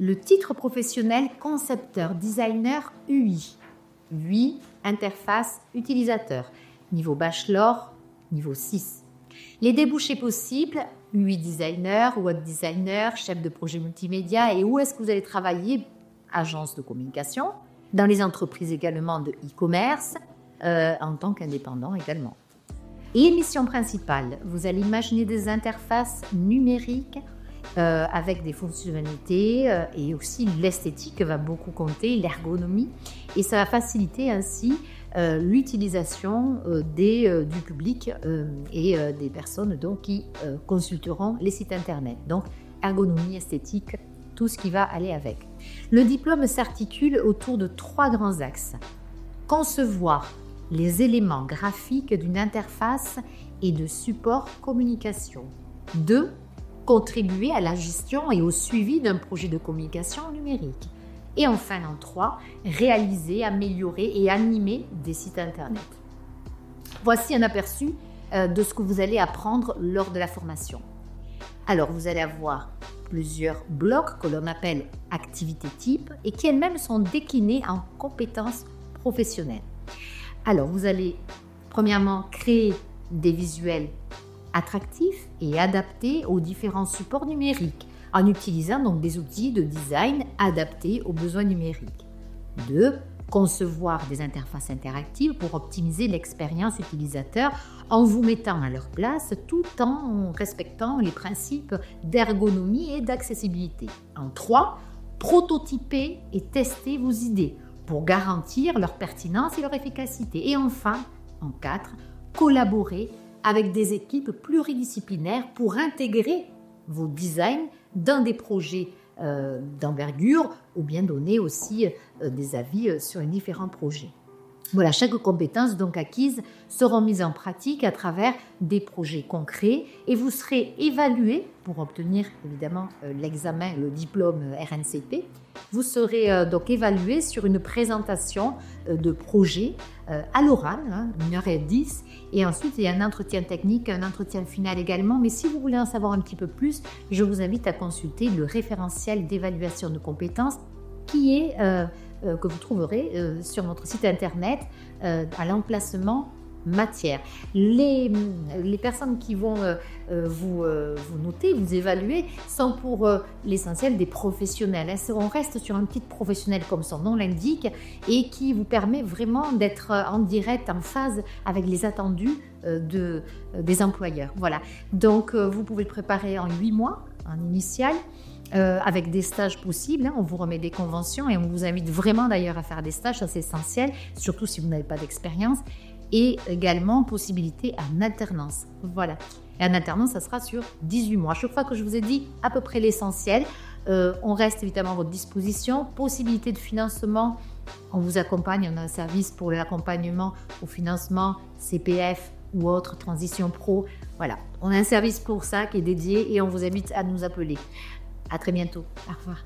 Le titre professionnel concepteur, designer UI. UI, interface utilisateur. Niveau bachelor, niveau 6. Les débouchés possibles, UI designer, web designer, chef de projet multimédia. Et où est-ce que vous allez travailler? Agence de communication. Dans les entreprises également de e-commerce, en tant qu'indépendant également. Et mission principale, vous allez imaginer des interfaces numériques avec des fonctionnalités et aussi l'esthétique va beaucoup compter, l'ergonomie, et ça va faciliter ainsi l'utilisation du public et des personnes donc, qui consulteront les sites internet. Donc ergonomie, esthétique, tout ce qui va aller avec. Le diplôme s'articule autour de 3 grands axes. Concevoir les éléments graphiques d'une interface et de support communication. 2. Contribuer à la gestion et au suivi d'un projet de communication numérique. Et enfin, en 3, réaliser, améliorer et animer des sites internet. Voici un aperçu de ce que vous allez apprendre lors de la formation. Alors, vous allez avoir plusieurs blocs que l'on appelle activités types et qui elles-mêmes sont déclinées en compétences professionnelles. Alors, vous allez premièrement créer des visuels attractifs et adaptés aux différents supports numériques en utilisant donc des outils de design adaptés aux besoins numériques. 2. Concevoir des interfaces interactives pour optimiser l'expérience utilisateur en vous mettant à leur place tout en respectant les principes d'ergonomie et d'accessibilité. En 3. Prototyper et tester vos idées pour garantir leur pertinence et leur efficacité. Et enfin, en 4, collaborer avec des équipes pluridisciplinaires pour intégrer vos designs dans des projets d'envergure ou bien donner aussi des avis sur les différents projets. Voilà, chaque compétence donc acquise sera mise en pratique à travers des projets concrets et vous serez évalué pour obtenir évidemment l'examen, le diplôme RNCP. Vous serez donc évalué sur une présentation de projet à l'oral, 1h10, et ensuite il y a un entretien technique, un entretien final également. Mais si vous voulez en savoir un petit peu plus, je vous invite à consulter le référentiel d'évaluation de compétences qui est que vous trouverez sur notre site internet à l'emplacement matière. Les personnes qui vont vous noter, vous évaluer, sont pour l'essentiel des professionnels. On reste sur un titre professionnel comme son nom l'indique et qui vous permet vraiment d'être en direct, en phase avec les attendus des employeurs. Voilà. Donc vous pouvez le préparer en 8 mois, en initial. Avec des stages possibles, on vous remet des conventions et on vous invite vraiment d'ailleurs à faire des stages, ça c'est essentiel, surtout si vous n'avez pas d'expérience, et également possibilité en alternance. Voilà. Et en alternance, ça sera sur 18 mois. Chaque fois que je vous ai dit à peu près l'essentiel, on reste évidemment à votre disposition. Possibilité de financement, on vous accompagne, on a un service pour l'accompagnement au financement, CPF ou autre, Transition Pro. Voilà, on a un service pour ça qui est dédié et on vous invite à nous appeler. À très bientôt. Au revoir.